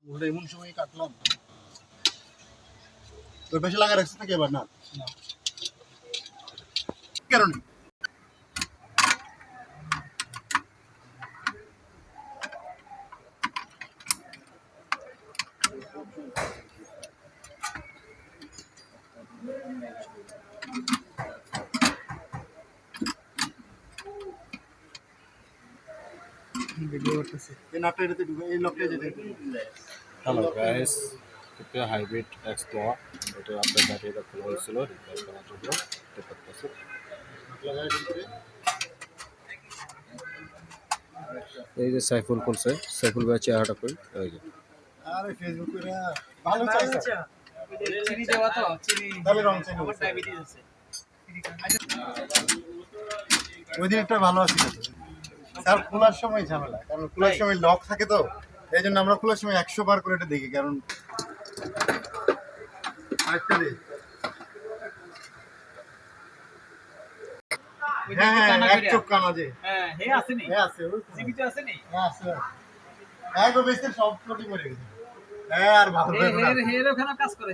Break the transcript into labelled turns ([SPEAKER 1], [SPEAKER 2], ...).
[SPEAKER 1] ওটা এমন সময় কাটলাম তোর বেশি লাগা রাখছিস নাকি এবার না কারণে ভিডিও করতেছি এই নাটটা এটাতে ঢুকে এই লকটা যেটা
[SPEAKER 2] হ্যালো গাইস, এটা হাইব্রিড এক্সপ্লোর। এটা আপনার ব্যাটারিটা খোলা হয়েছিল রিপেয়ার করার জন্য। দেখতে পাচ্ছেন এই যে সাইফুল খুলছে, সাইফুল ভাই চেহারাটা কই এই যে
[SPEAKER 1] আরে ফেসবুক করে ভালো চাইছে
[SPEAKER 3] চিনি দেওয়া তো চিনি
[SPEAKER 1] তাহলে রং চিনি
[SPEAKER 3] আমার ডায়াবেটিস আছে
[SPEAKER 1] ওই দিন একটা ভালো আছে স্যার খোলার সময় ঝামেলা কারণ খোলার সময় লক থাকে তো এই জন্য আমরা খোলার সময় 100 বার করে এটা দেখি কারণ আরেকটা দে হ্যাঁ এক চোখ কানা যে
[SPEAKER 3] হ্যাঁ হে আসেনি
[SPEAKER 1] হ্যাঁ আছে
[SPEAKER 3] জীবিত আসেনি
[SPEAKER 1] হ্যাঁ আছে হ্যাঁ গো বেস্টের সব কোটি মরে গেছে হ্যাঁ আর ভালো
[SPEAKER 3] হে হে ওখানে কাজ করে